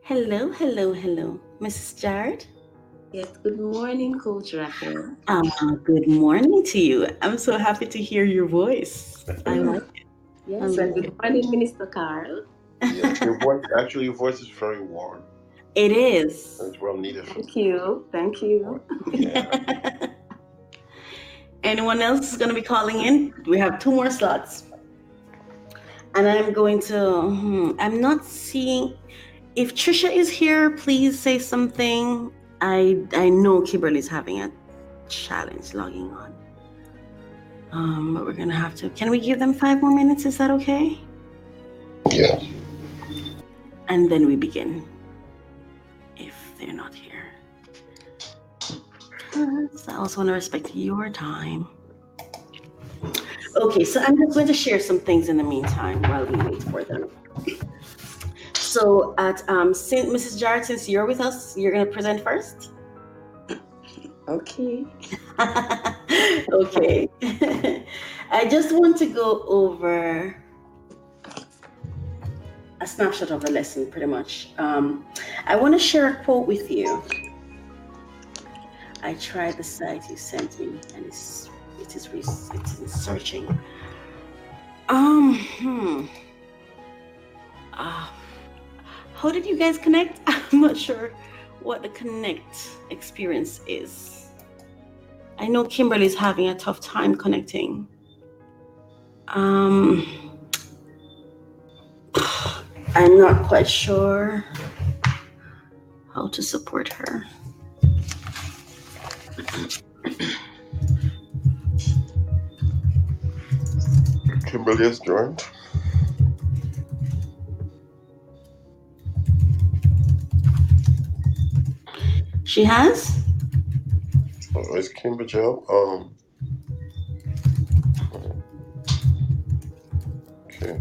Hello, hello, hello, Mrs. Jared. Yes, good morning, Coach Raquel. Good morning to you. I'm so happy to hear your voice. I like it. I Yes, and like good it. morning, Minister Carl. Yes, your voice, actually, your voice is very warm. It is. It's well needed for Thank you. Thank you. yeah. Anyone else is going to be calling in? We have two more slots. And I'm going to, I'm not seeing, if Trisha is here, please say something. I know Kimberly's having a challenge logging on. But we're going to have to, can we give them 5 more minutes? Is that okay? Yeah. And then we begin if they're not here. Because I also want to respect your time. Okay, so I'm just going to share some things in the meantime while we wait for them. So, since Mrs. Jarrett, since you're with us, you're going to present first. Okay. Okay. I just want to go over a snapshot of the lesson, pretty much. I want to share a quote with you. I tried the site you sent me, and it is searching. How did you guys connect? I'm not sure what the connect experience is. I know Kimberly's having a tough time connecting. I'm not quite sure how to support her. Kimberly has joined. She has? Oh, it's Kimber Joe. Okay.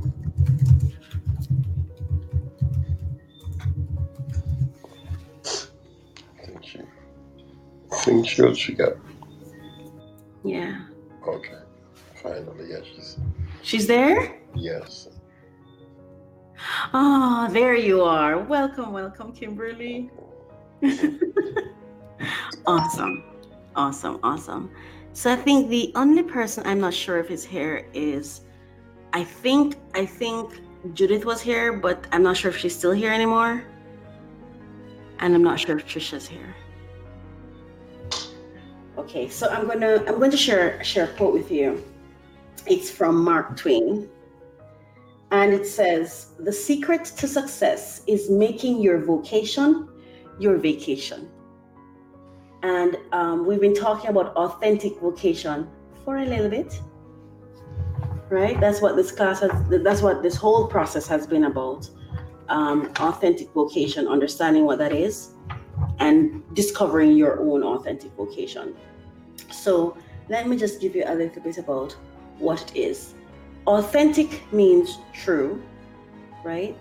I think she got. Yeah. Okay. Finally, yeah, She's there? yes. Oh, there you are. Welcome, Kimberly. Awesome. Awesome. So I think the only person I'm not sure if is here is I think Judith was here, but I'm not sure if she's still here anymore. And I'm not sure if Trisha's here. Okay, so I'm going to share a quote with you. It's from Mark Twain. And it says, "The secret to success is making your vocation your vacation." And we've been talking about authentic vocation for a little bit, right? That's what that's what this whole process has been about. Authentic vocation, understanding what that is, and discovering your own authentic vocation. So let me just give you a little bit about what it is. Authentic means true, right?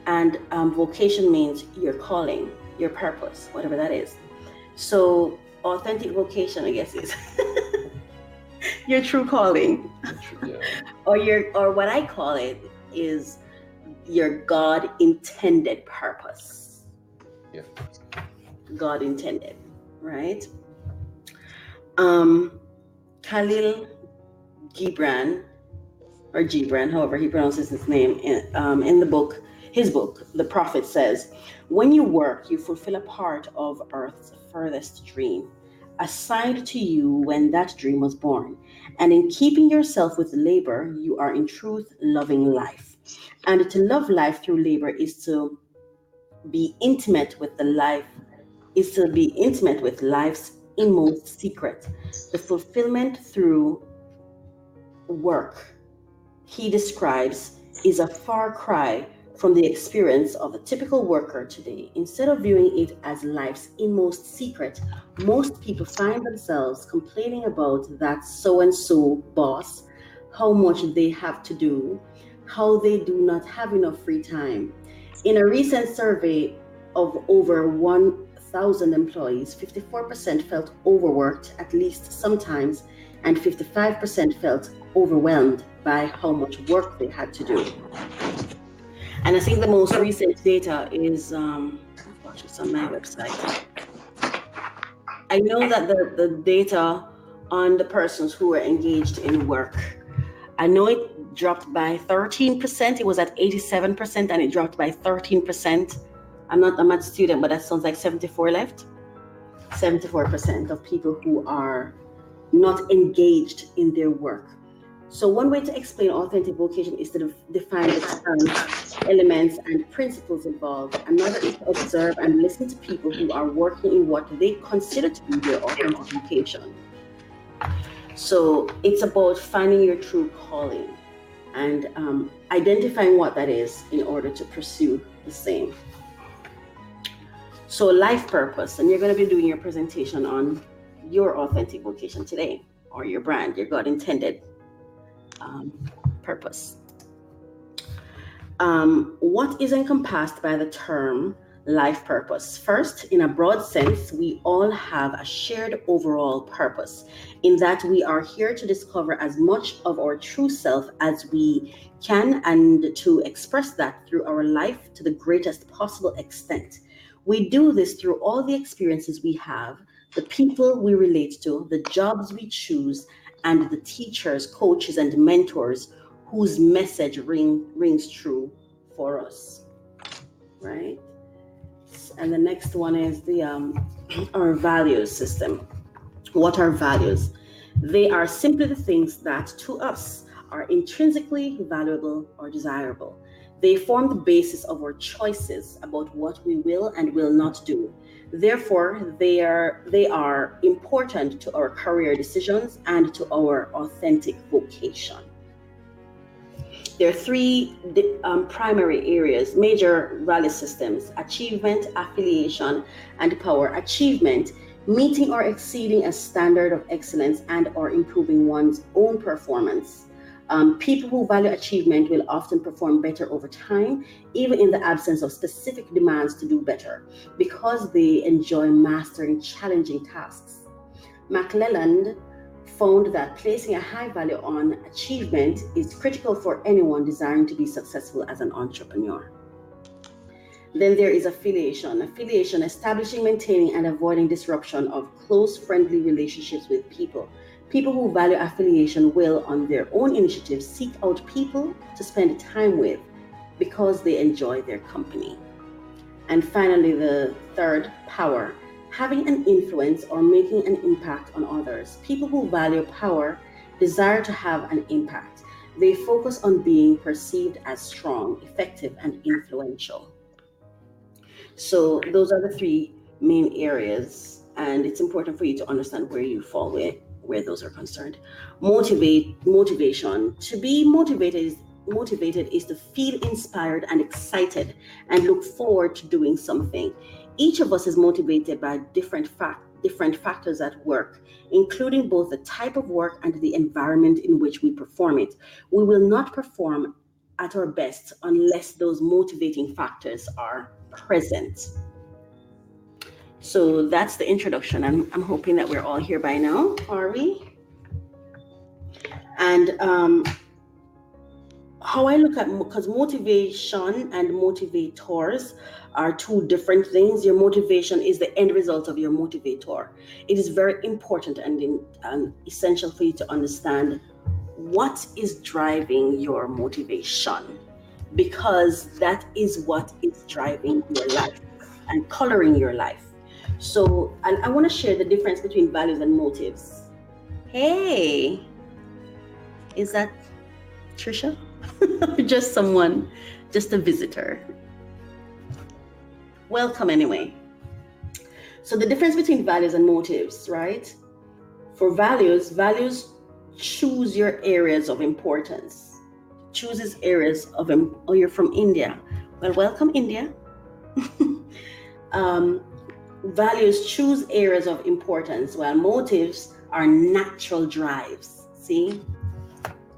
And vocation means your calling, your purpose, whatever that is. So authentic vocation, I guess, is your true calling, Yeah. or what I call it is your God intended purpose. Yeah. God intended, right? Khalil Gibran, or Gibran, however he pronounces his name, in his book, The Prophet says, "When you work, you fulfill a part of Earth's furthest dream, assigned to you when that dream was born. And in keeping yourself with labor, you are in truth loving life. And to love life through labor is to be intimate with life's inmost secret, the fulfillment through work." He describes is a far cry from the experience of a typical worker today. Instead of viewing it as life's inmost secret, most people find themselves complaining about that so and so boss, how much they have to do, how they do not have enough free time. In a recent survey of over 1,000 employees, 54% felt overworked at least sometimes, and 55% felt overwhelmed by how much work they had to do. And I think the most recent data is, it's on my website. I know that the data on the persons who were engaged in work, I know it dropped by 13%. It was at 87% and it dropped by 13%. I'm not a student, but that sounds like 74 left. 74% of people who are not engaged in their work. So one way to explain authentic vocation is to define the terms, elements, and principles involved. Another is to observe and listen to people who are working in what they consider to be their authentic vocation. So it's about finding your true calling and identifying what that is in order to pursue the same. So life purpose, and you're going to be doing your presentation on your authentic vocation today, or your brand, your God intended purpose. What is encompassed by the term life purpose? First, in a broad sense, we all have a shared overall purpose in that we are here to discover as much of our true self as we can and to express that through our life to the greatest possible extent. We do this through all the experiences we have, the people we relate to, the jobs we choose, and the teachers, coaches, and mentors whose message rings true for us, right? And the next one is the our values system. What are values? They are simply the things that to us are intrinsically valuable or desirable. They form the basis of our choices about what we will and will not do. Therefore, they are important to our career decisions and to our authentic vocation. There are three primary areas, major value systems: achievement, affiliation, and power. Achievement, meeting or exceeding a standard of excellence and or improving one's own performance. People who value achievement will often perform better over time, even in the absence of specific demands to do better, because they enjoy mastering challenging tasks. McClelland found that placing a high value on achievement is critical for anyone desiring to be successful as an entrepreneur. Then there is affiliation. Affiliation, establishing, maintaining, and avoiding disruption of close, friendly relationships with people. People who value affiliation will, on their own initiative, seek out people to spend time with because they enjoy their company. And finally, the third, power, having an influence or making an impact on others. People who value power desire to have an impact. They focus on being perceived as strong, effective, and influential. So those are the three main areas, and it's important for you to understand where you fall where those are concerned. Motivation. To be motivated is to feel inspired and excited and look forward to doing something. Each of us is motivated by different factors at work, including both the type of work and the environment in which we perform it. We will not perform at our best unless those motivating factors are present. So that's the introduction. I'm hoping that we're all here by now, are we? And how I look at, because motivation and motivators are two different things. Your motivation is the end result of your motivator. It is very important and essential for you to understand what is driving your motivation, because that is what is driving your life and coloring your life. So, and I want to share the difference between values and motives. Hey, is that Trisha? Just someone, just a visitor. Welcome anyway. So the difference between values and motives, right? For values choose your areas of importance. Chooses areas of, oh, you're from India. Well, welcome India. Values choose areas of importance, while motives are natural drives. See?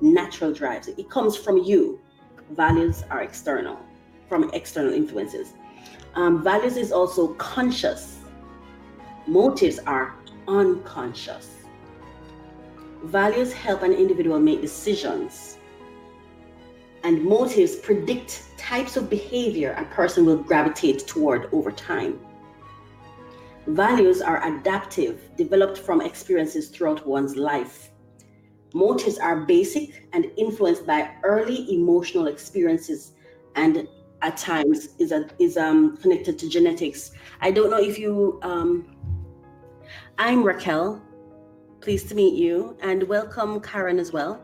Natural drives. It comes from you. Values are external, from external influences. Values is also conscious. Motives are unconscious. Values help an individual make decisions And motives predict types of behavior a person will gravitate toward over time. Values are adaptive, developed from experiences throughout one's life. Motives are basic and influenced by early emotional experiences, and at times is connected to genetics. I don't know if you. I'm Raquel. Pleased to meet you, and welcome Karen as well.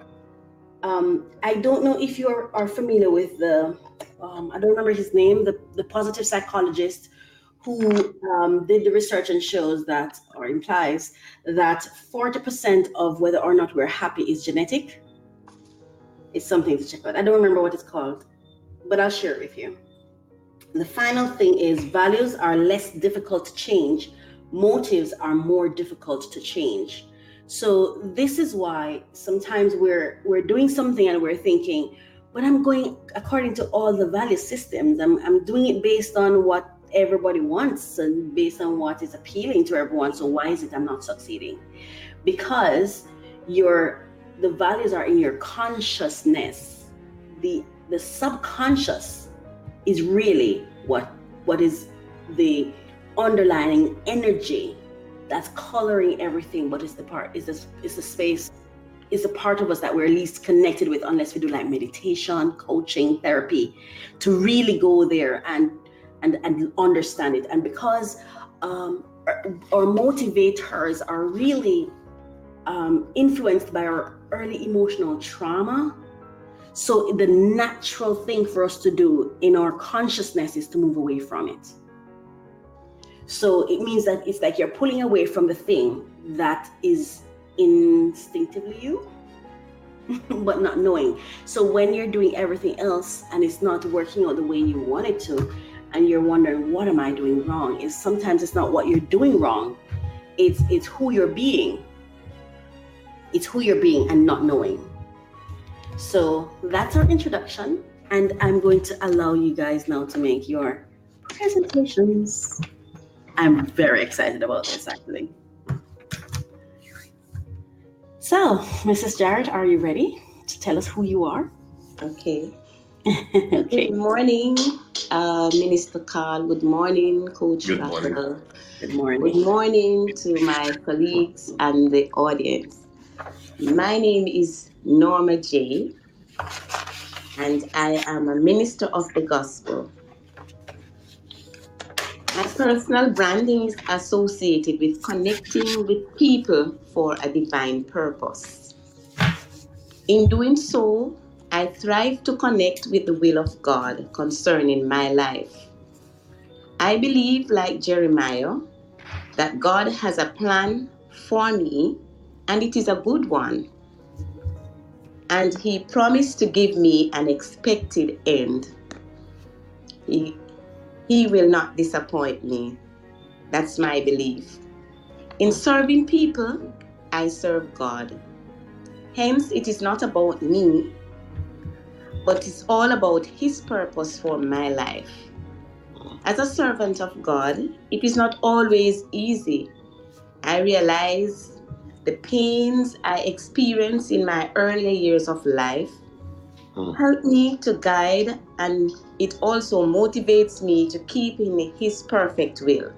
I don't know if you are familiar with the. I don't remember his name. The positive psychologist who did the research and shows that, or implies that 40% of whether or not we're happy is genetic. It's something to check out. I don't remember what it's called, but I'll share it with you. The final thing is values are less difficult to change. Motives are more difficult to change. So this is why sometimes we're doing something and we're thinking, but I'm going according to all the value systems. I'm doing it based on what everybody wants and based on what is appealing to everyone. So why is it I'm not succeeding? Because the values are in your consciousness. The subconscious is really what is the underlying energy that's coloring everything, but it's the space, is the part of us that we're least connected with, unless we do like meditation, coaching, therapy, to really go there and understand it. And because our motivators are really influenced by our early emotional trauma, so the natural thing for us to do in our consciousness is to move away from it. So it means that it's like you're pulling away from the thing that is instinctively you, but not knowing. So when you're doing everything else and it's not working out the way you want it to, and you're wondering, what am I doing wrong? Is sometimes it's not what you're doing wrong. It's who you're being. It's who you're being and not knowing. So that's our introduction, and I'm going to allow you guys now to make your presentations. I'm very excited about this, actually. So, Mrs. Jarrett, are you ready to tell us who you are? Okay. Okay. Good morning, Minister Carl. Good morning, Coach Good morning. Raquel. Good morning. Good morning to my colleagues and the audience. My name is Norma J, and I am a minister of the gospel. My personal branding is associated with connecting with people for a divine purpose. In doing so, I thrive to connect with the will of God concerning my life. I believe, like Jeremiah, that God has a plan for me, and it is a good one. And He promised to give me an expected end. He will not disappoint me. That's my belief. In serving people, I serve God. Hence, it is not about me, but it's all about His purpose for my life. As a servant of God, it is not always easy. I realize the pains I experienced in my earlier years of life help me to guide, and it also motivates me to keep in His perfect will.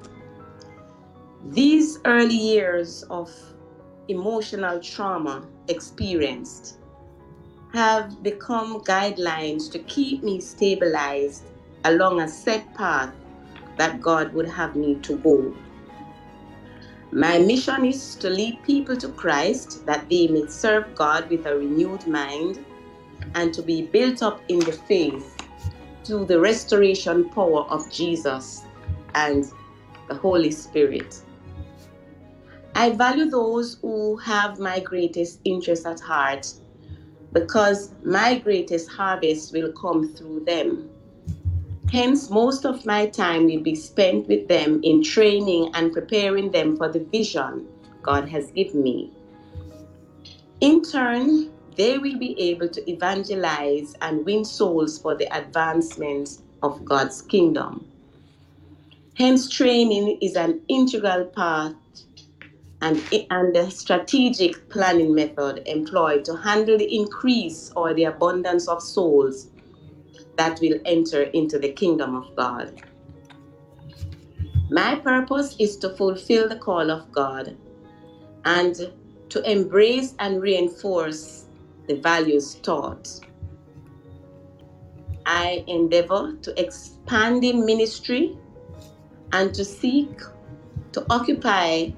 These early years of emotional trauma experienced have become guidelines to keep me stabilized along a set path that God would have me to go. My mission is to lead people to Christ, that they may serve God with a renewed mind and to be built up in the faith through the restoration power of Jesus and the Holy Spirit. I value those who have my greatest interest at heart, because my greatest harvest will come through them. Hence, most of my time will be spent with them in training and preparing them for the vision God has given me. In turn, they will be able to evangelize and win souls for the advancement of God's kingdom. Hence, training is an integral part and the strategic planning method employed to handle the increase or the abundance of souls that will enter into the kingdom of God. My purpose is to fulfill the call of God and to embrace and reinforce the values taught. I endeavor to expand in ministry and to seek to occupy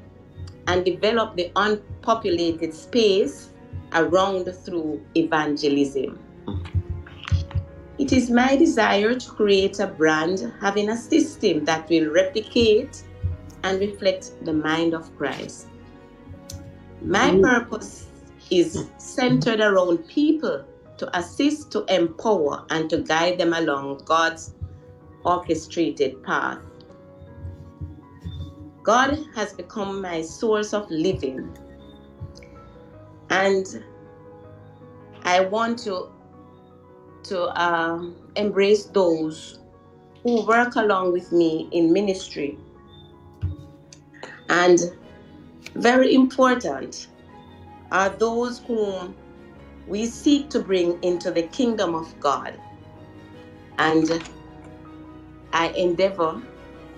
and develop the unpopulated space around through evangelism. It is my desire to create a brand having a system that will replicate and reflect the mind of Christ. My purpose is centered around people to assist, to empower, and to guide them along God's orchestrated path. God has become my source of living, and I want to embrace those who work along with me in ministry. And very important are those whom we seek to bring into the kingdom of God. And I endeavor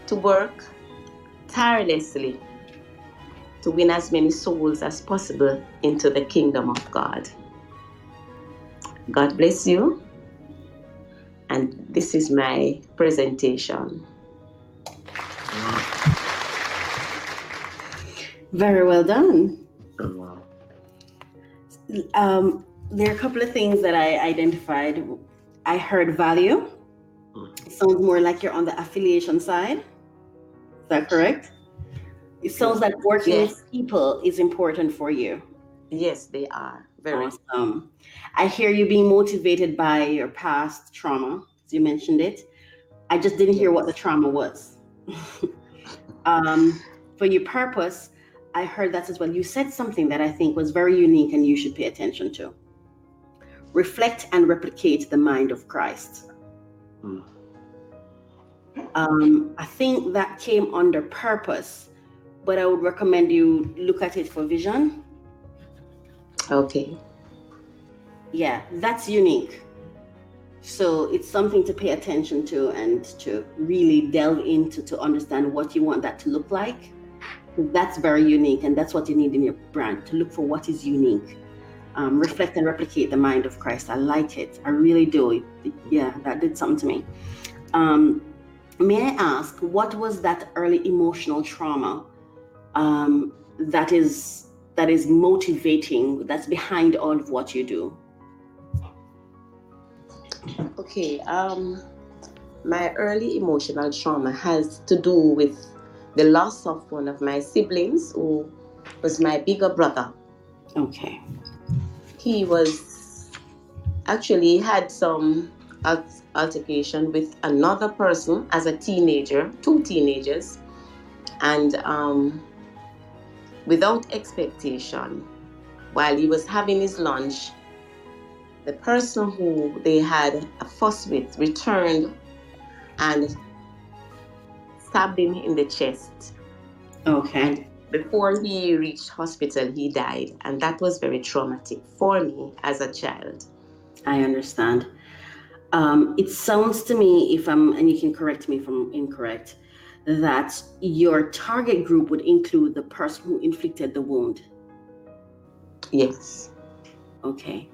to work tirelessly to win as many souls as possible into the kingdom of God. God bless you. And this is my presentation. Very well done. Wow. There are a couple of things that I identified. I heard value. It sounds more like you're on the affiliation side. Is that correct? It sounds like working with people is important for you. Yes, they are. Very. Awesome. I hear you being motivated by your past trauma. As you mentioned it. I just didn't hear what the trauma was. For your purpose, I heard that as well. You said something that I think was very unique and you should pay attention to. Reflect and replicate the mind of Christ. I think that came under purpose, but I would recommend you look at it for vision. Okay. Yeah, that's unique. So it's something to pay attention to and to really delve into to understand what you want that to look like. That's very unique, and that's what you need in your brand, to look for what is unique. Reflect and replicate the mind of Christ. I like it. I really do. Yeah, that did something to me. May I ask, what was that early emotional trauma that is motivating, that's behind all of what you do? Okay. My early emotional trauma has to do with the loss of one of my siblings, who was my bigger brother. Okay. He was actually had some altercation with another person as a teenager, 2 teenagers, and without expectation, while he was having his lunch, the person who they had a fuss with returned and stabbed him in the chest. Okay. And before he reached hospital, he died. And that was very traumatic for me as a child. I understand. It sounds to me, and you can correct me if I'm incorrect, that your target group would include the person who inflicted the wound. Yes. Okay.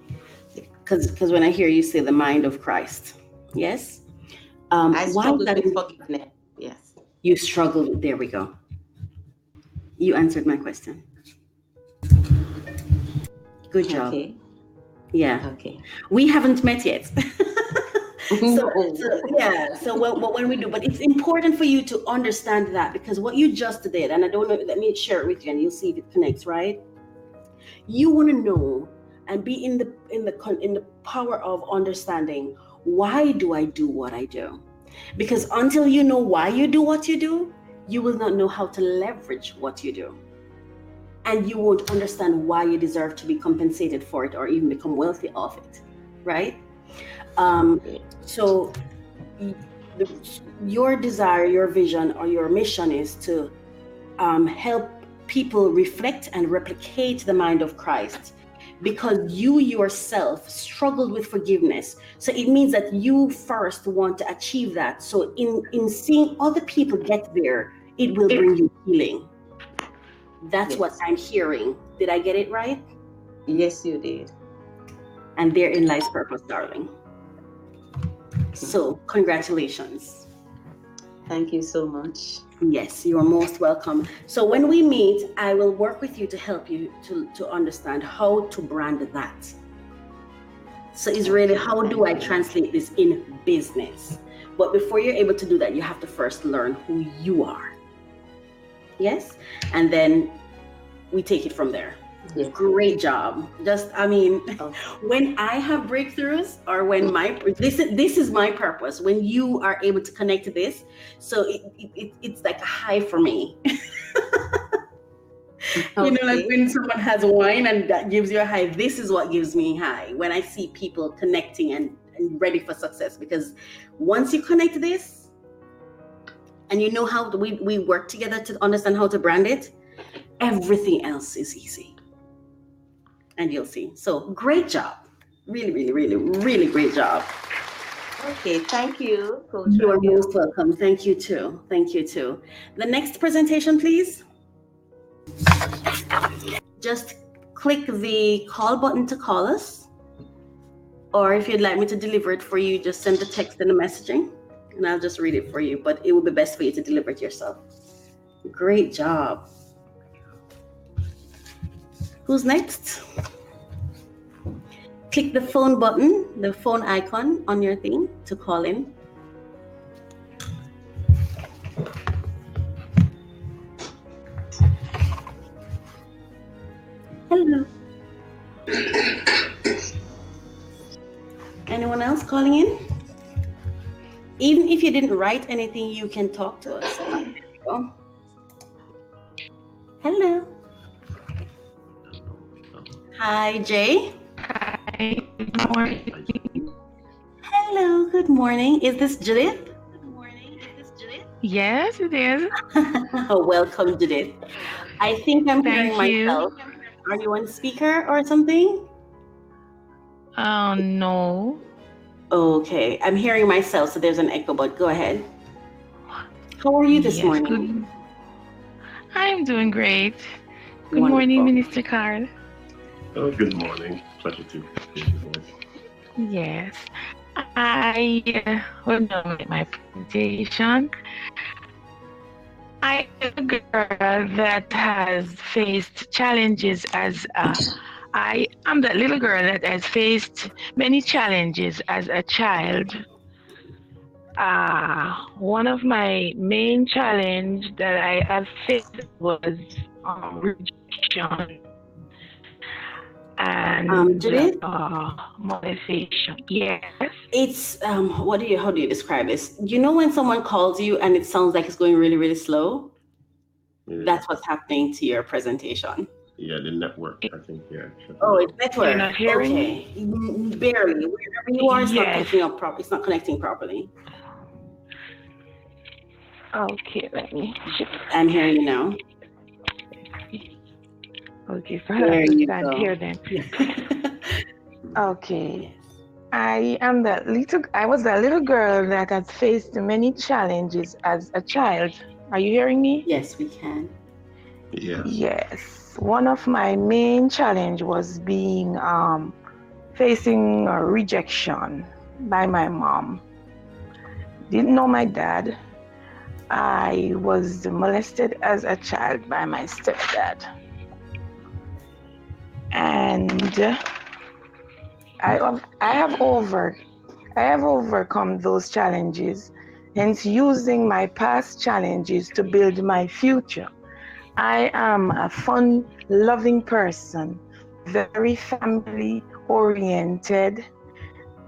Because when I hear you say the mind of Christ, yes? I struggled with forgiveness. Yes. You struggled. There we go. You answered my question. Good job. Okay. Yeah. Okay. We haven't met yet. So when we do, but it's important for you to understand that, because what you just did, and I don't know, let me share it with you and you'll see if it connects, right? You want to know and be in the power of understanding, why do I do what I do? Because until you know why you do what you do, you will not know how to leverage what you do. And you won't understand why you deserve to be compensated for it or even become wealthy off it, right? So your desire, your vision, or your mission is to help people reflect and replicate the mind of Christ. because you yourself struggled with forgiveness. So it means that you first want to achieve that. So in seeing other people get there, it will bring you healing. That's what I'm hearing. Did I get it right? Yes, you did. And therein lies purpose, darling. So congratulations. Thank you so much. Yes, you are most welcome. So when we meet, I will work with you to help you to understand how to brand that. So it's really, how do I translate this in business? But before you're able to do that, you have to first learn who you are. Yes? And then we take it from there. Yes. Great job. When I have breakthroughs, or when this is my purpose, when you are able to connect to this, so it's like a high for me. You know, like when someone has wine and that gives you a high, this is what gives me high, when I see people connecting and ready for success. Because once you connect to this and you know how we work together to understand how to brand it, everything else is easy. And you'll see. So great job. Really, really, really, really great job. Okay, thank you, Coach. You are most welcome. Thank you too. Thank you too. The next presentation, please. Just click the call button to call us. Or if you'd like me to deliver it for you, just send the text and the messaging and I'll just read it for you. But it will be best for you to deliver it yourself. Great job. Who's next? Click the phone button, the phone icon on your thing to call in. Hello. Anyone else calling in? Even if you didn't write anything, you can talk to us. Oh. Hello. Hi, Jay. Hi, good morning. Hello, good morning. Is this Judith? Yes, it is. Welcome, Judith. I think I'm hearing myself. Are you on speaker or something? No. Okay, I'm hearing myself, so there's an echo, but go ahead. How are you this morning? I'm doing great. Good Wonderful. morning, Minister Carl. Oh, good morning. Pleasure to be here. Yes. I will now make my presentation. I am a girl that has faced challenges I am that little girl that has faced many challenges as a child. One of my main challenge that I have faced was rejection and molestation. Yes. It's how do you describe this? You know when someone calls you and it sounds like it's going really, really slow? Yeah. That's what's happening to your presentation. Yeah, the network, I think, yeah. Oh, it's network. You're not hearing me? Barely. Wherever you are, it's not picking up properly. It's not connecting properly. Okay, let me shift. I'm hearing you now. Okay, so I have to stand here then. Okay. I was that little girl that had faced many challenges as a child. Are you hearing me? Yes, we can. Yeah. Yes. One of my main challenge was facing a rejection by my mom. Didn't know my dad. I was molested as a child by my stepdad. And I have overcome those challenges, hence using my past challenges to build my future. I am a fun-loving person, very family-oriented.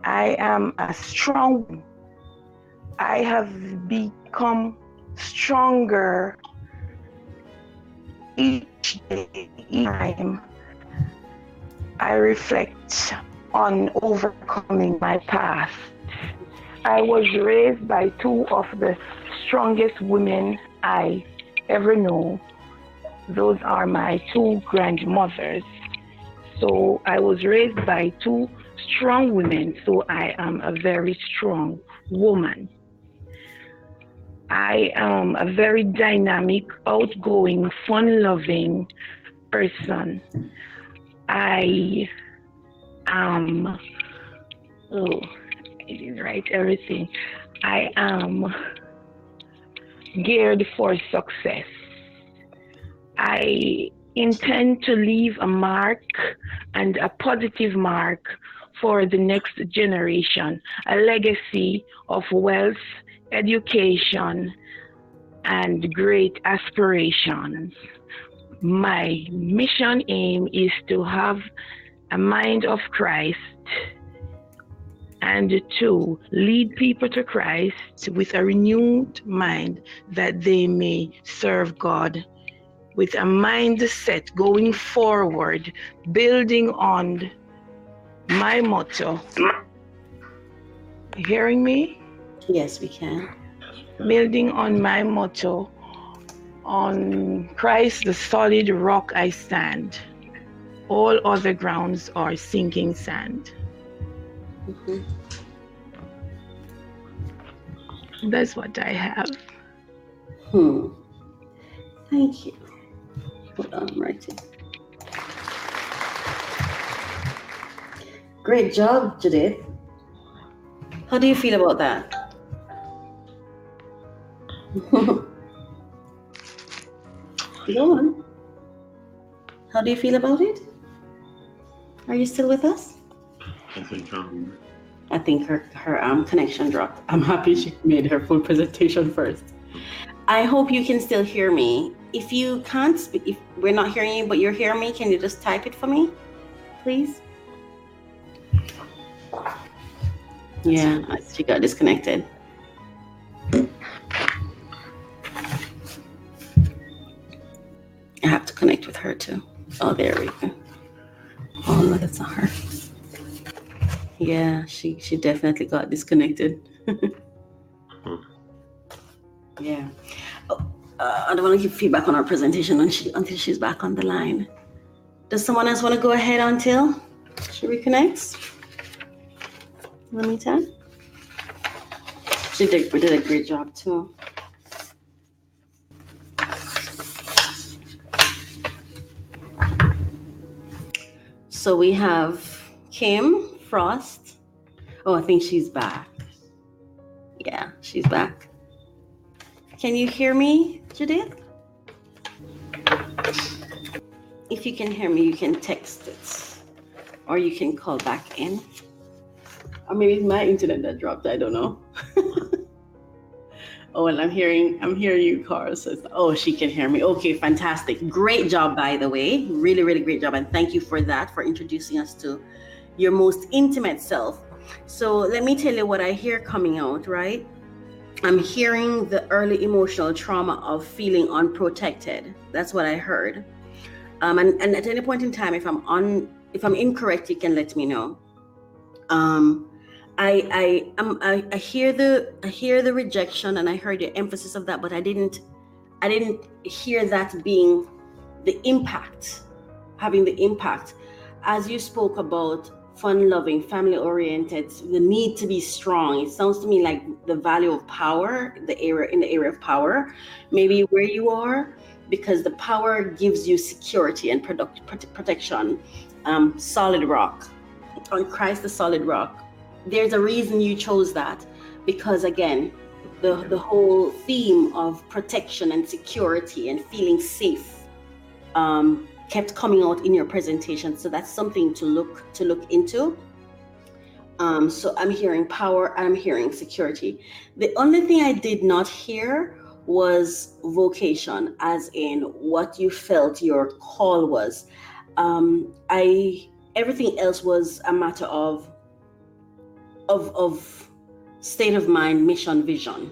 I am a strong woman. I have become stronger each day, each time I reflect on overcoming my past. I was raised by two of the strongest women I ever know. Those are my two grandmothers. So I was raised by two strong women, so I am a very strong woman. I am a very dynamic, outgoing, fun-loving person. I am, oh, I didn't write everything. I am geared for success. I intend to leave a mark, and a positive mark, for the next generation, a legacy of wealth, education, and great aspirations. My mission aim is to have a mind of Christ and to lead people to Christ with a renewed mind, that they may serve God with a mindset going forward, building on my motto. Hearing me? Yes, we can. Building on my motto, on Christ, the solid rock I stand. All other grounds are sinking sand. Mm-hmm. That's what I have. Thank you. Hold on, I'm writing. Great job, Judith. How do you feel about that? Go on. How do you feel about it? Are you still with us? I think her connection dropped. I'm happy she made her full presentation first. I hope you can still hear me. If you can't speak, if we're not hearing you, but you're hearing me, can you just type it for me, please? Yeah, she got disconnected. I have to connect with her too. Oh, there we go. Oh no, that's not her. Yeah, she definitely got disconnected. Yeah. Oh, I don't want to give feedback on our presentation until she's back on the line. Does someone else want to go ahead until she reconnects? In the meantime, she did a great job too. So we have Kim Frost. Oh, I think she's back. Yeah, she's back. Can you hear me, Judith? If you can hear me, you can text it, or you can call back in. Or maybe it's my internet that dropped. I don't know. Oh, and I'm hearing you, Carl. So she can hear me. Okay, fantastic. Great job, by the way. Really, really great job. And thank you for that, for introducing us to your most intimate self. So let me tell you what I hear coming out, right? I'm hearing the early emotional trauma of feeling unprotected. That's what I heard. And at any point in time, if I'm incorrect, you can let me know. I hear the rejection, and I heard the emphasis of that, but I didn't hear that being the impact, having the impact. As you spoke about fun-loving, family-oriented, the need to be strong, it sounds to me like the value of power, in the area of power, maybe where you are, because the power gives you security and protection. Solid rock, on Christ, the solid rock. There's a reason you chose that, because again, the whole theme of protection and security and feeling safe kept coming out in your presentation. So that's something to look into. So I'm hearing power, I'm hearing security. The only thing I did not hear was vocation, as in what you felt your call was. Everything else was a matter of state of mind, mission, vision.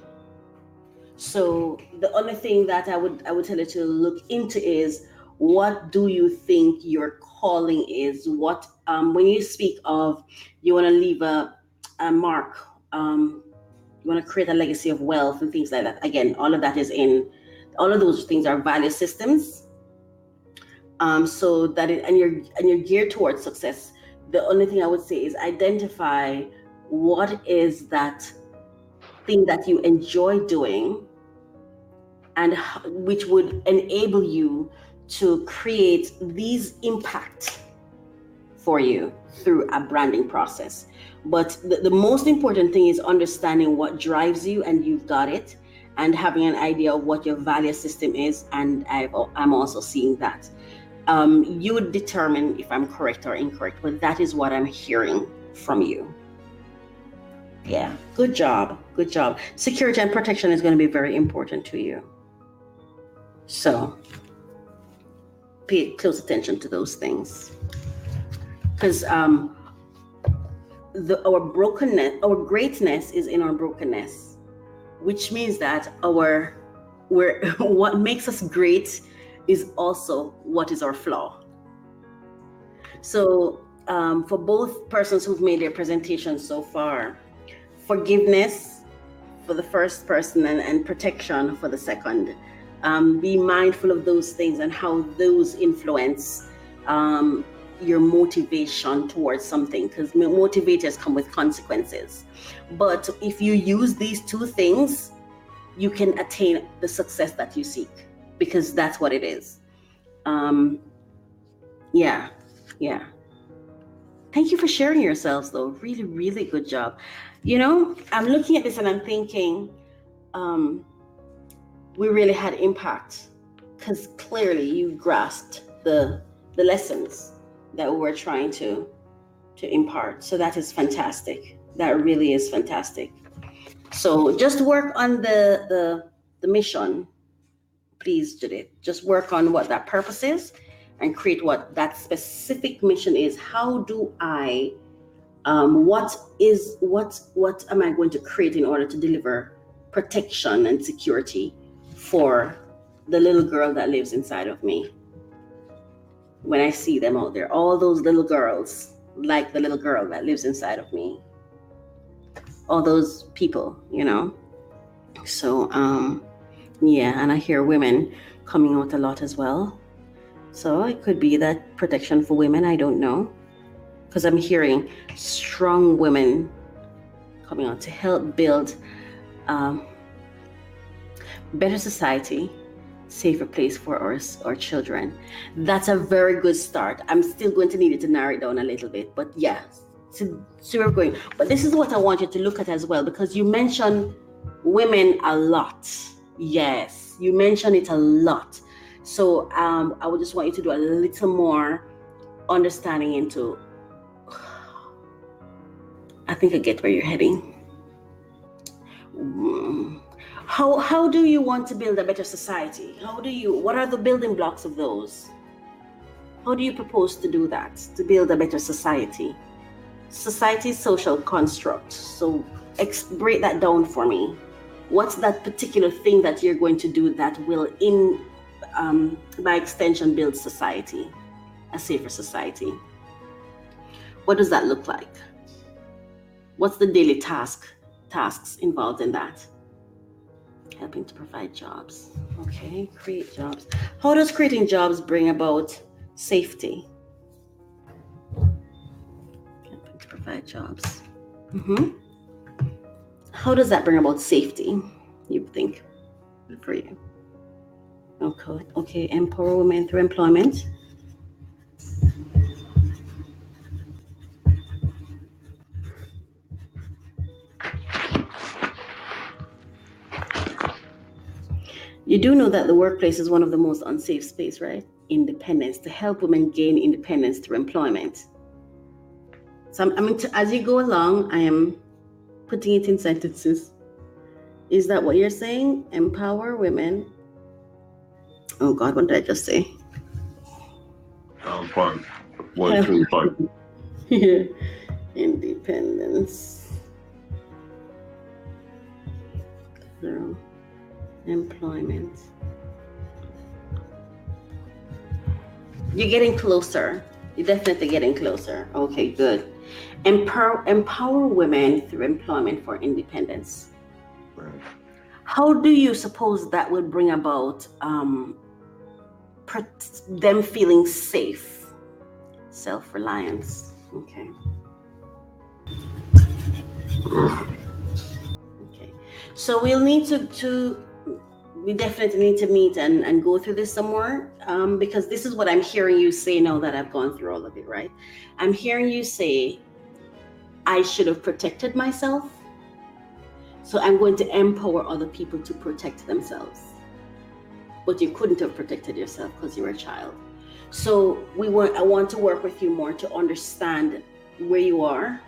So the only thing that I would tell you to look into is, what do you think your calling is? What when you speak of you want to leave a mark, you want to create a legacy of wealth and things like that. Again, all of those things are value systems. so that and you're geared towards success. The only thing I would say is identify what is that thing that you enjoy doing, and which would enable you to create these impact for you through a branding process. But the most important thing is understanding what drives you, and you've got it, and having an idea of what your value system is. And I'm also seeing that. You would determine if I'm correct or incorrect, but that is what I'm hearing from you. Yeah, good job. Good job. Security and protection is going to be very important to you. So pay close attention to those things. Because our brokenness, our greatness is in our brokenness, which means that what makes us great is also what is our flaw. So for both persons who've made their presentations so far, forgiveness for the first person and protection for the second. Be mindful of those things and how those influence your motivation towards something, because motivators come with consequences. But if you use these two things, you can attain the success that you seek, because that's what it is. Yeah. Thank you for sharing yourselves, though. Really, really good job. You know, I'm looking at this and I'm thinking, we really had impact, because clearly you grasped the lessons that we were trying to impart. So that is fantastic. That really is fantastic. So just work on the mission, please, Judith. Just work on what that purpose is and create what that specific mission is. How do I, what am I going to create in order to deliver protection and security for the little girl that lives inside of me? When I see them out there, all those little girls, like the little girl that lives inside of me, all those people, you know. So yeah, and I hear women coming out a lot as well. So it could be that protection for women, I don't know, because I'm hearing strong women coming out to help build better society, safer place for our children. That's a very good start. I'm still going to need it to narrow it down a little bit, but yeah, so we're going. But this is what I want you to look at as well, because you mentioned women a lot. Yes, you mentioned it a lot. So I would just want you to do a little more understanding into, I think I get where you're heading. How do you want to build a better society? What are the building blocks of those? How do you propose to do that, to build a better society? Society's social construct. So break that down for me. What's that particular thing that you're going to do that will, by extension, build society, a safer society? What does that look like? What's the daily tasks involved in that? Helping to provide jobs. Okay, create jobs. How does creating jobs bring about safety? Helping to provide jobs. How does that bring about safety, you think, for you? Okay, empower women through employment. You do know that the workplace is one of the most unsafe space, right? Independence, to help women gain independence through employment. So as you go along, I am putting it in sentences. Is that what you're saying? Empower women. Oh God, what did I just say? Fun. 125. Yeah. Independence through employment. You're getting closer. You're definitely getting closer. Okay, good. Empower women through employment for independence. Right. How do you suppose that would bring about them feeling safe. Self-reliance. Okay. Okay. So we'll need we definitely need to meet and go through this some more, because this is what I'm hearing you say now that I've gone through all of it, right? I'm hearing you say, I should have protected myself. So I'm going to empower other people to protect themselves. But you couldn't have protected yourself because you were a child. So I want to work with you more to understand where you are.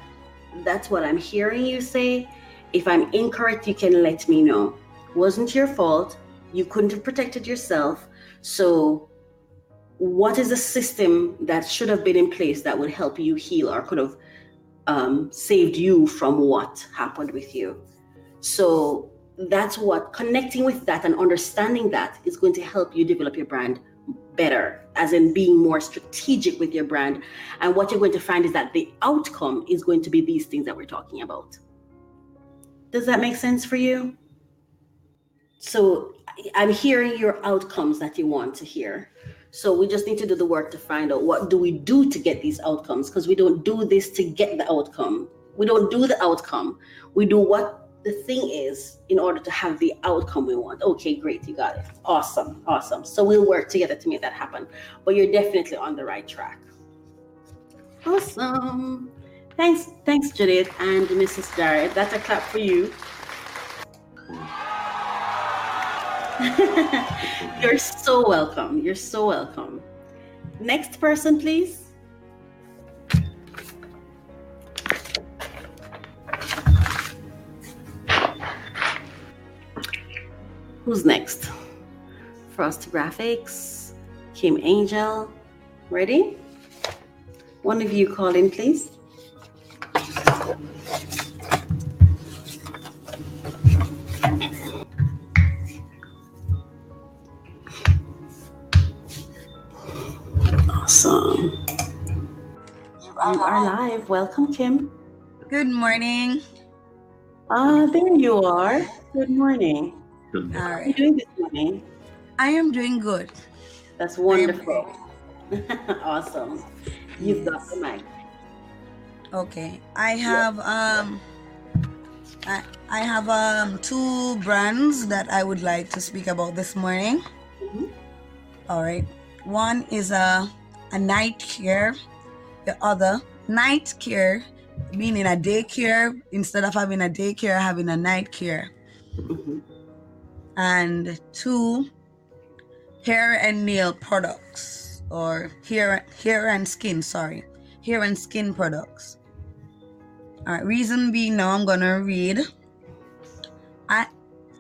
That's what I'm hearing you say. If I'm incorrect, you can let me know. Wasn't your fault. You couldn't have protected yourself. So what is a system that should have been in place that would help you heal or could have saved you from what happened with you? So that's what connecting with that and understanding that is going to help you develop your brand better, as in being more strategic with your brand. And what you're going to find is that the outcome is going to be these things that we're talking about. Does that make sense for you? So I'm hearing your outcomes that you want to hear. So we just need to do the work to find out what do we do to get these outcomes, because we don't do this to get the outcome. We don't do the outcome. We do what the thing is in order to have the outcome we want. Okay, great, you got it. Awesome, awesome. So we'll work together to make that happen. But you're definitely on the right track. Awesome. Thanks, Judith and Mrs. Jared. That's a clap for you. You're so welcome. You're so welcome. Next person, please. Who's next? Frost Graphics, Kim Angel. Ready? One of you call in, please. Awesome. You are live. Welcome, Kim. Good morning. There you are. Good morning. Good morning. All How are you right. doing this morning? I am doing good. That's wonderful. Awesome. You've got the mic. Okay. I have I have two brands that I would like to speak about this morning. Mhm. All right. One is a night care. The other night care, meaning a daycare. Instead of having a daycare, having a night care. Mhm. And two, hair and nail products, or hair and skin products. All right, reason being, now I'm gonna read. I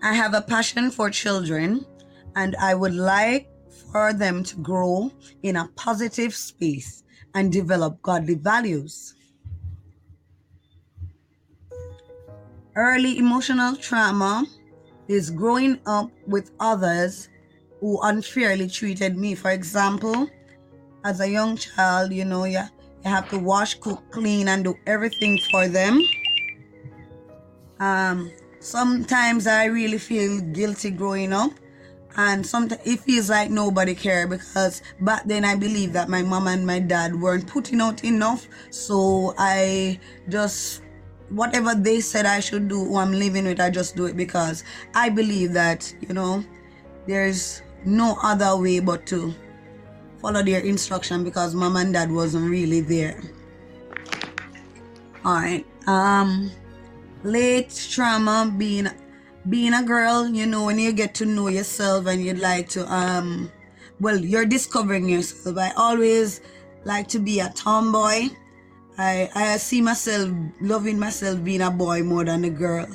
have a passion for children, and I would like for them to grow in a positive space and develop godly values. Early emotional trauma is growing up with others who unfairly treated me. For example, as a young child, you have to wash, cook, clean, and do everything for them. Sometimes I really feel guilty growing up, and sometimes it feels like nobody cared, because back then I believe that my mom and my dad weren't putting out enough. So I just, whatever they said I should do, who I'm living with, I just do it, because I believe that, there's no other way but to follow their instruction, because mom and dad wasn't really there. All right. Late trauma, being a girl, when you get to know yourself and you'd like to you're discovering yourself. I always like to be a tomboy. I see myself loving myself being a boy more than a girl.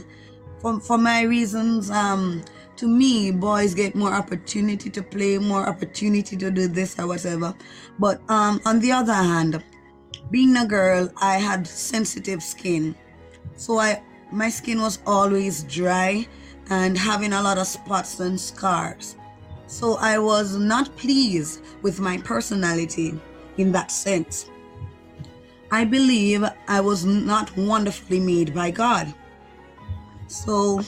For my reasons, to me, boys get more opportunity to play, more opportunity to do this or whatever. But on the other hand, being a girl, I had sensitive skin. So my skin was always dry and having a lot of spots and scars. So I was not pleased with my personality in that sense. I believe I was not wonderfully made by God. So,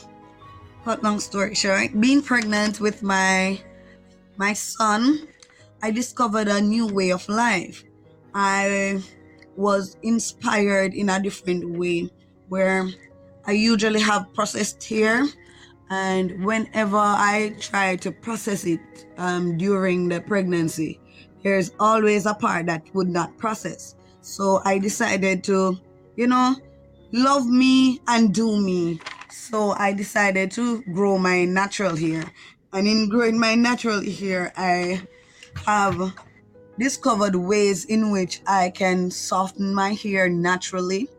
cut long story short, being pregnant with my son, I discovered a new way of life. I was inspired in a different way where I usually have processed hair, and whenever I try to process it during the pregnancy, there's always a part that would not process. So I decided to, love me and do me. So I decided to grow my natural hair. And in growing my natural hair, I have discovered ways in which I can soften my hair naturally,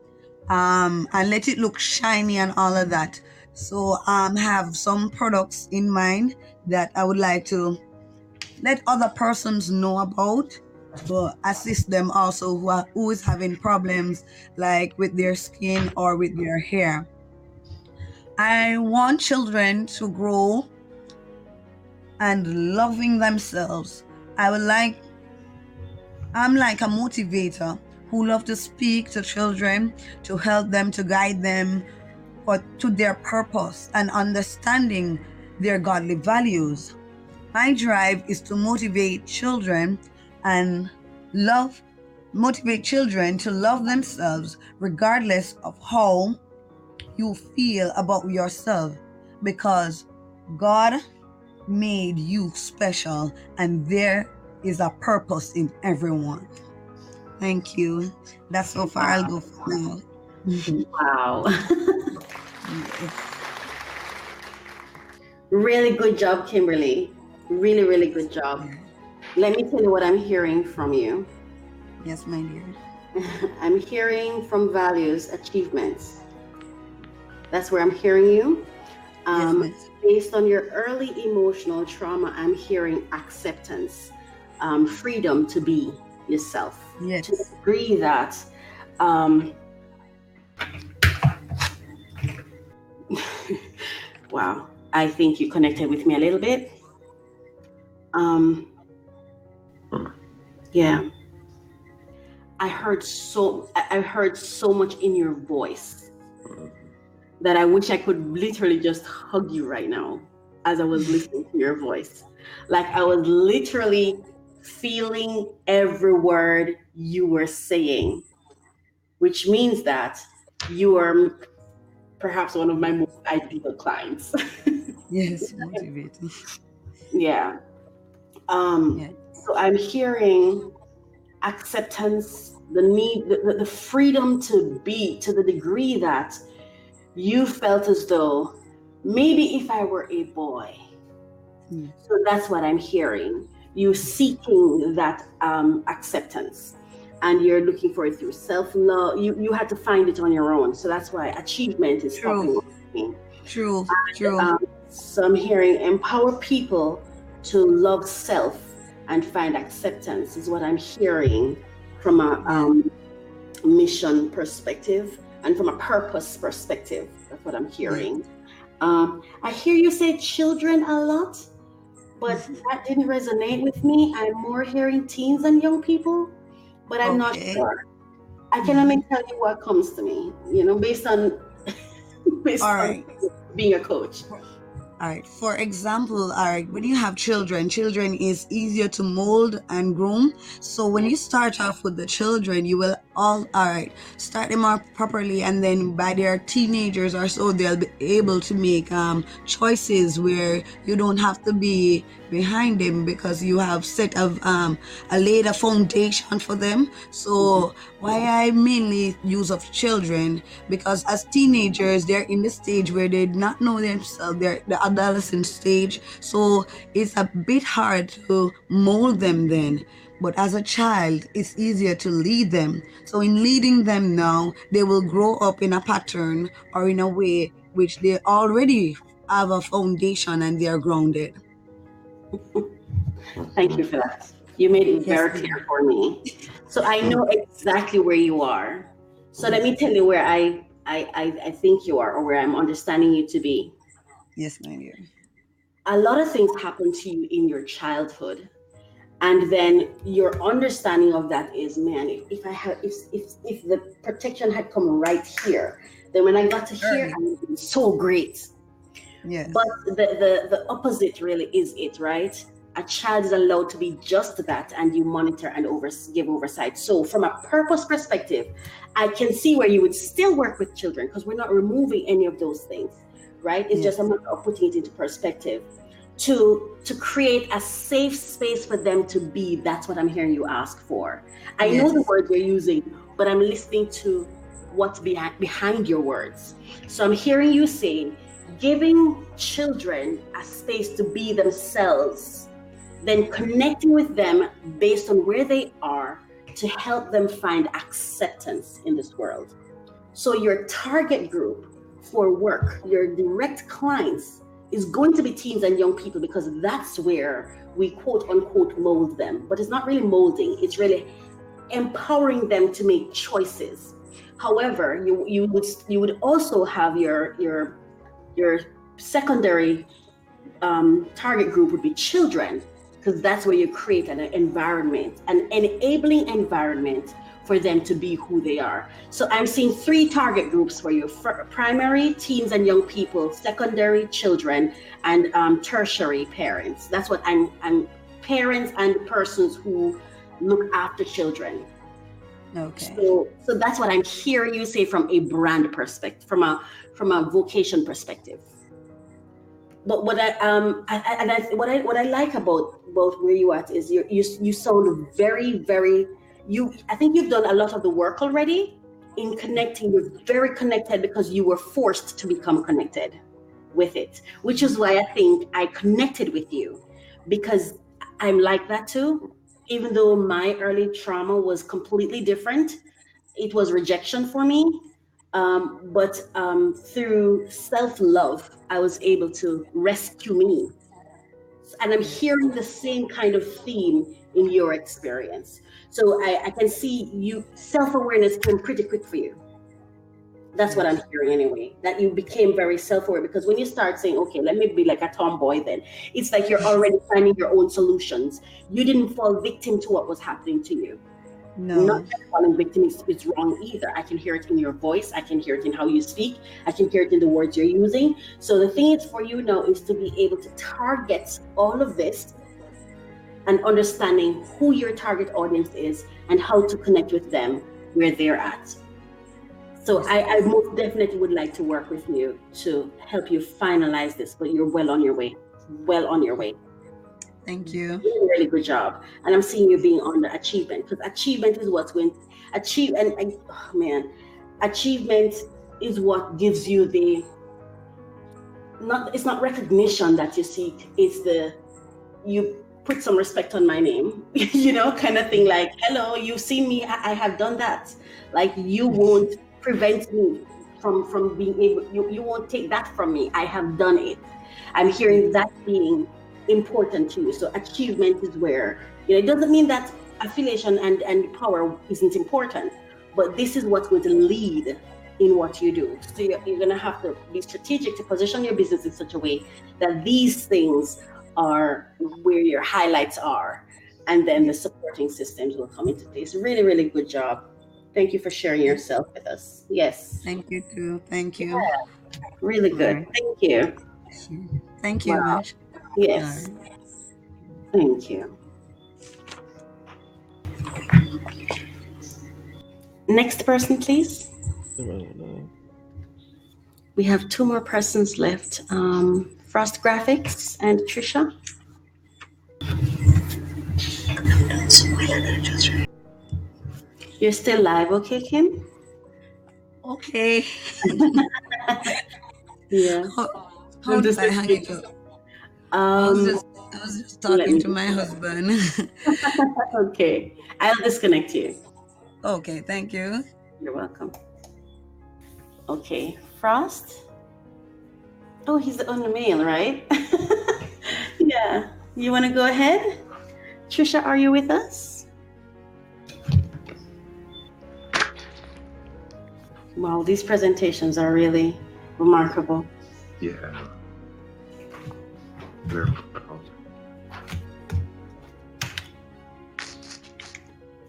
and let it look shiny and all of that. So have some products in mind that I would like to let other persons know about, to assist them also who is having problems like with their skin or with their hair. I want children to grow and loving themselves. I'm like a motivator who love to speak to children, to help them, to guide them to their purpose and understanding their godly values. My drive is to motivate children to love themselves regardless of how you feel about yourself, because God made you special and there is a purpose in everyone. Thank you. That's so far. I'll go for now. Wow. Really good job, Kimberly. Really, really good job. Let me tell you what I'm hearing from you. Yes, my dear. I'm hearing from values, achievements. That's where I'm hearing you. Yes, based on your early emotional trauma, I'm hearing acceptance, freedom to be yourself. Yes. To agree that wow, I think you connected with me a little bit. Yeah. I heard so much in your voice that I wish I could literally just hug you right now as I was listening to your voice. Like I was literally feeling every word you were saying, which means that you are perhaps one of my most ideal clients. Yes, motivating. Yeah. So I'm hearing acceptance, the need, the freedom to be, to the degree that you felt as though maybe if I were a boy. So that's what I'm hearing. You seeking that acceptance, and you're looking for it through self-love. You had to find it on your own. So that's why achievement is popping up. True. So I'm hearing empower people to love self and find acceptance is what I'm hearing from a mission perspective and from a purpose perspective. That's what I'm hearing. I hear you say children a lot, but that didn't resonate with me. I'm more hearing teens and young people, but I'm not sure. I can only tell you what comes to me, based on being a coach. All right. For example, when you have children is easier to mold and groom. So when you start off with the children, you will start them off properly, and then by their teenagers or so, they'll be able to make choices where you don't have to be behind them because you have set of laid a foundation for them. So why I mainly use of children, because as teenagers they're in the stage where they do not know themselves, they're the adolescent stage, so it's a bit hard to mold them then. But as a child, it's easier to lead them. So in leading them now, they will grow up in a pattern or in a way which they already have a foundation and they are grounded. Thank you for that. You made it very clear for me. So I know exactly where you are. So let me tell you where I think you are, or where I'm understanding you to be. Yes, my dear. A lot of things happen to you in your childhood. And then your understanding of that is, man, if the protection had come right here, then when I got to here, I would have been so great. Yes. But the opposite really is it, right? a child is allowed to be just that, and you monitor and give oversight. So from a purpose perspective, I can see where you would still work with children, because we're not removing any of those things, right? It's just a matter of putting it into perspective. To create a safe space for them to be. That's what I'm hearing you ask for. I know the word you're using, but I'm listening to what's behind your words. So I'm hearing you say, giving children a space to be themselves, then connecting with them based on where they are to help them find acceptance in this world. So your target group for work, your direct clients, is going to be teens and young people, because that's where we quote unquote mold them. But it's not really molding, it's really empowering them to make choices. However, you would also have your secondary target group would be children, because that's where you create an environment, an enabling environment for them to be who they are. So I'm seeing 3 target groups for you: primary, teens and young people; secondary, children; and tertiary, parents. That's what I'm parents and persons who look after children. Okay. So that's what I'm hearing you say from a brand perspective, from a vocation perspective. But what I like about where you at is you sound very, very, I think you've done a lot of the work already in connecting. You're very connected because you were forced to become connected with it, which is why I think I connected with you, because I'm like that too. Even though my early trauma was completely different, it was rejection for me. But through self-love, I was able to rescue me. And I'm hearing the same kind of theme in your experience. So I can see you, self-awareness came pretty quick for you. That's what I'm hearing anyway, that you became very self-aware, because when you start saying, okay, let me be like a tomboy, then it's like you're already finding your own solutions. You didn't fall victim to what was happening to you. No. Not that falling victim is wrong either. I can hear it in your voice. I can hear it in how you speak. I can hear it in the words you're using. So the thing is for you now is to be able to target all of this and understanding who your target audience is and how to connect with them where they're at. So I most definitely would like to work with you to help you finalize this, but you're well on your way. Well on your way. Thank you. Really, really good job. And I'm seeing you being on the achievement, because achievement is what's going to achieve. And oh man, achievement is what gives you it's not recognition that you seek. It's you put some respect on my name, kind of thing, like, hello, you've seen me, I have done that. Like, you won't prevent me from being able, you won't take that from me. I have done it. I'm hearing that being important to you. So achievement is where, it doesn't mean that affiliation and power isn't important, but this is what's going to lead in what you do. So you're going to have to be strategic to position your business in such a way that these things are where your highlights are, and then the supporting systems will come into place. Really, really good job. Thank you for sharing yourself with us. Yes. Thank you too. Thank you. Yeah, really good. Right. Thank you. Thank you, Wow. Ash. Yes. Thank you. Next person, please. We have 2 more persons left. Frost Graphics and Trisha. You're still live, okay, Kim? Okay. Yeah. How did I hang it up? I was just talking to my husband. Okay. I'll disconnect you. Okay, thank you. You're welcome. Okay, Frost. Oh, he's on the mail, right? Yeah. You want to go ahead? Trisha, are you with us? Wow, these presentations are really remarkable. Yeah. Very proud.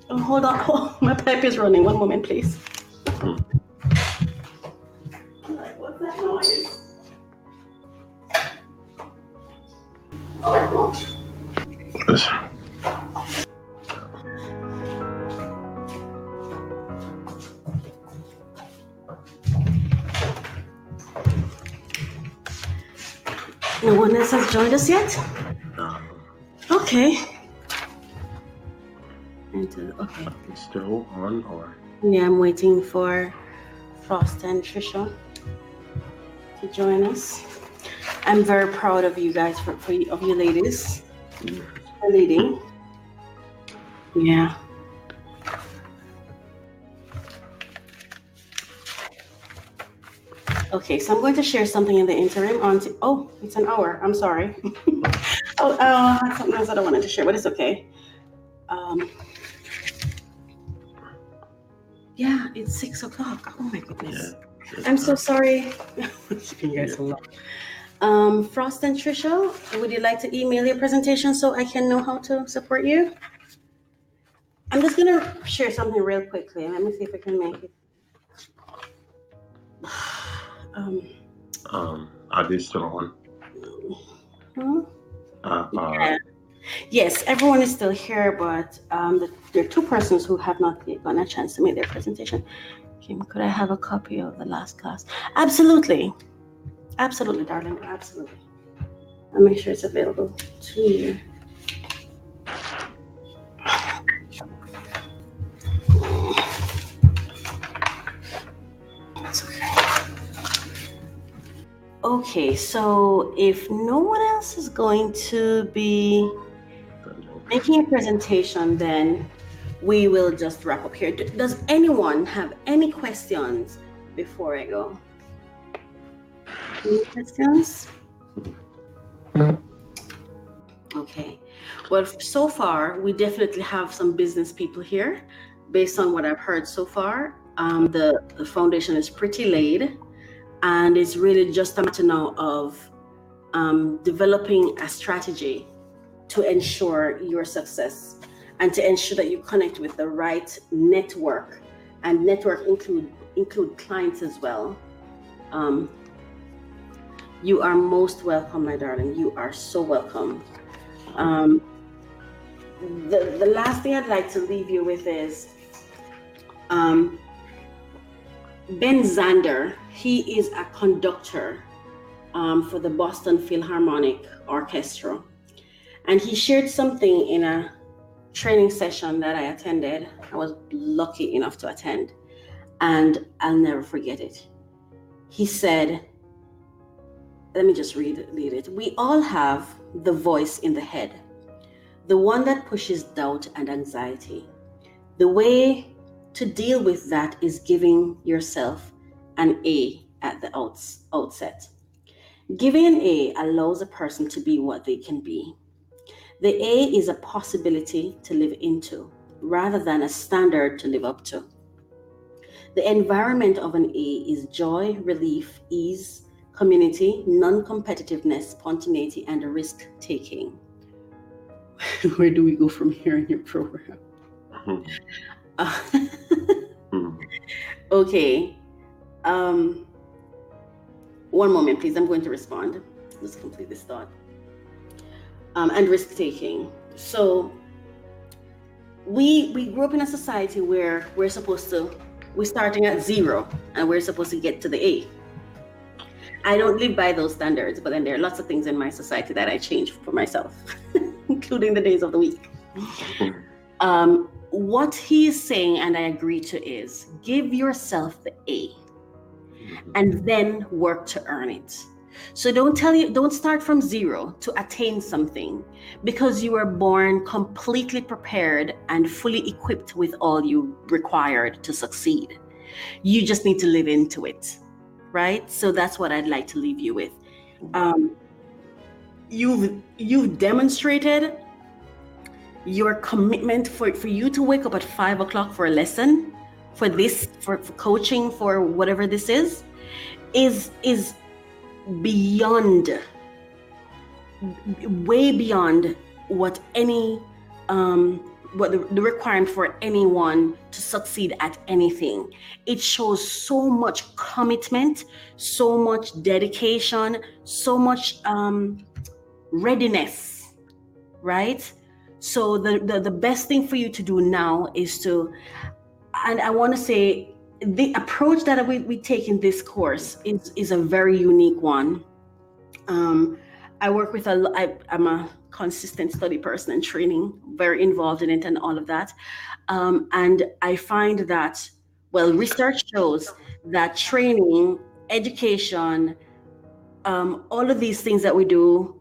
Oh, hold on. Oh, my pipe is running. One moment, please. Like, what's that noise? this. No one else has joined us yet? Okay. Okay. Still on, or? Yeah, I'm waiting for Frost and Trisha to join us. I'm very proud of you guys, of you ladies. A lady. Yeah. Okay, so I'm going to share something in the interim oh, it's an hour. I'm sorry. Something else that I wanted to share, but it's okay. Yeah, it's 6 o'clock. Oh my goodness. Yeah, I'm so sorry. You guys so long. Frost and Trisha, would you like to email your presentation so I can know how to support you? I'm just gonna share something real quickly. Let me see if I can make it. Are they still on? Yeah. Yes, everyone is still here, but there are two persons who have not yet gotten a chance to make their presentation. Kim, could I have a copy of the last class? Absolutely. Absolutely, darling. Absolutely. I'll make sure it's available to you. That's okay. Okay, so if no one else is going to be making a presentation, then we will just wrap up here. Does anyone have any questions before I go? Any questions? Okay. Well, so far, we definitely have some business people here. Based on what I've heard so far, the foundation is pretty laid, and it's really just a matter now of developing a strategy to ensure your success and to ensure that you connect with the right network, and network include clients as well. You are most welcome, my darling. You are so welcome. The last thing I'd like to leave you with is Ben Zander. He is a conductor for the Boston Philharmonic Orchestra, and he shared something in a training session that I attended. I was lucky enough to attend, and I'll never forget it. He said, let me just read it. We all have the voice in the head, the one that pushes doubt and anxiety. The way to deal with that is giving yourself an A at the outset. Giving an A allows a person to be what they can be. The A is a possibility to live into rather than a standard to live up to. The environment of an A is joy, relief, ease, community, non-competitiveness, spontaneity, and risk-taking. Where do we go from here in your program? Okay. One moment, please. I'm going to respond. Let's complete this thought. And risk-taking. So we grew up in a society where we're starting at 0 and we're supposed to get to the A. I don't live by those standards, but then there are lots of things in my society that I change for myself, including the days of the week. What he is saying, and I agree to, is give yourself the A and then work to earn it. So don't start from 0 to attain something, because you were born completely prepared and fully equipped with all you required to succeed. You just need to live into it, right? So that's what I'd like to leave you with. You've demonstrated your commitment for you to wake up at 5 o'clock for a lesson, for coaching, for whatever this is beyond, way beyond what what the requirement for anyone to succeed at anything. It shows so much commitment, so much dedication, so much readiness, right? So the best thing for you to do now is to, and I want to say, the approach that we take in this course is a very unique one. I work with I'm a consistent study person and training, very involved in it and all of that. And I find that, well, research shows that training, education, all of these things that we do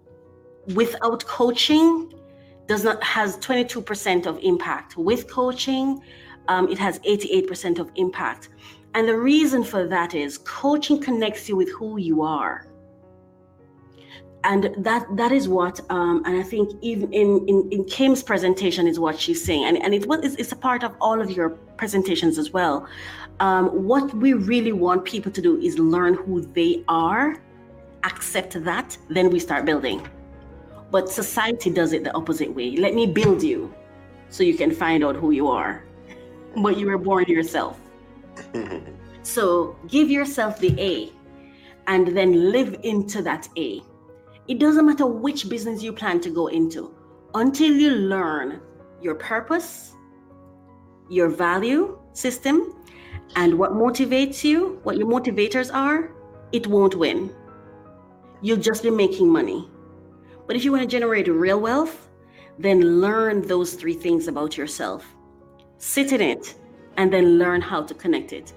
without coaching has 22% of impact. With coaching, it has 88% of impact. And the reason for that is coaching connects you with who you are. And that is what, and I think even in Kim's presentation is what she's saying, and it's a part of all of your presentations as well. What we really want people to do is learn who they are, accept that, then we start building. But society does it the opposite way. Let me build you so you can find out who you are, but you were born yourself. So give yourself the A and then live into that A. It doesn't matter which business you plan to go into. Until you learn your purpose, your value system, and what motivates you, what your motivators are, it won't win. You'll just be making money. But if you want to generate real wealth, then learn those 3 things about yourself. Sit in it, and then learn how to connect it.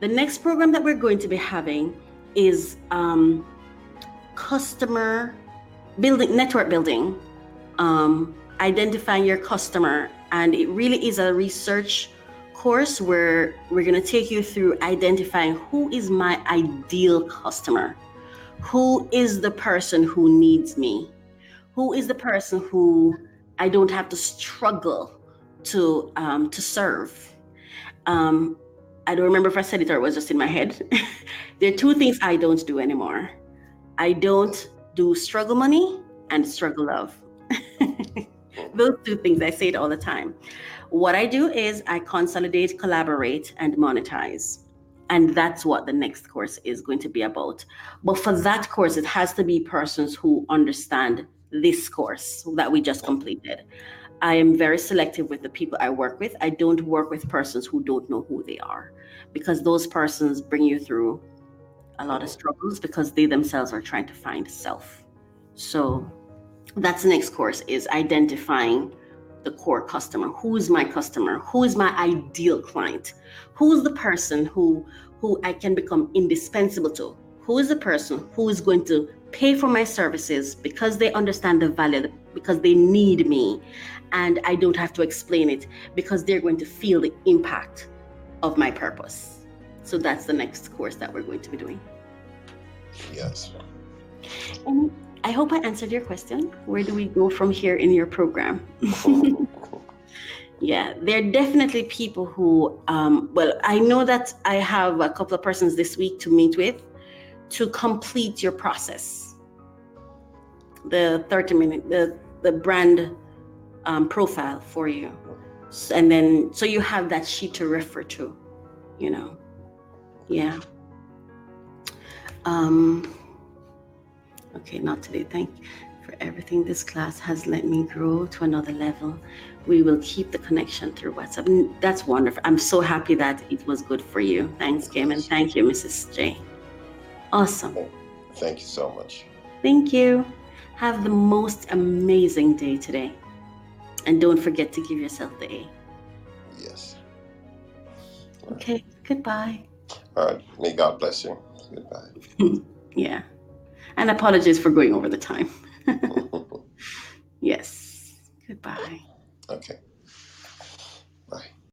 The next program that we're going to be having is customer building, network building, identifying your customer. And it really is a research course where we're going to take you through identifying who is my ideal customer, who is the person who needs me, who is the person who I don't have to struggle to serve. I don't remember if I said it or it was just in my head. There are 2 things I don't do anymore. I don't do struggle money and struggle love. Those 2 things, I say it all the time. What I do is I consolidate, collaborate, and monetize. And that's what the next course is going to be about. But for that course, it has to be persons who understand this course that we just completed. I am very selective with the people I work with. I don't work with persons who don't know who they are, because those persons bring you through a lot of struggles because they themselves are trying to find self. So that's the next course, is identifying the core customer. Who is my customer? Who is my ideal client? Who is the person who I can become indispensable to? Who is the person who is going to pay for my services because they understand the value, because they need me, and I don't have to explain it, because they're going to feel the impact of my purpose. So that's the next course that we're going to be doing. Yes. And I hope I answered your question. Where do we go from here in your program? Yeah, there are definitely people who, well, I know that I have a couple of persons this week to meet with to complete your process. The 30-minute, the brand profile for you. And then, so you have that sheet to refer to, you know. Yeah. Okay, not today. Thank you for everything. This class has let me grow to another level. We will keep the connection through WhatsApp. That's wonderful. I'm so happy that it was good for you. Thanks, Kim, and thank you, Mrs. J. Awesome. Thank you so much. Thank you. Have the most amazing day today. And don't forget to give yourself the A. Yes. Okay, goodbye. All right. May God bless you. Goodbye. Yeah. And apologies for going over the time. Yes. Goodbye. Okay.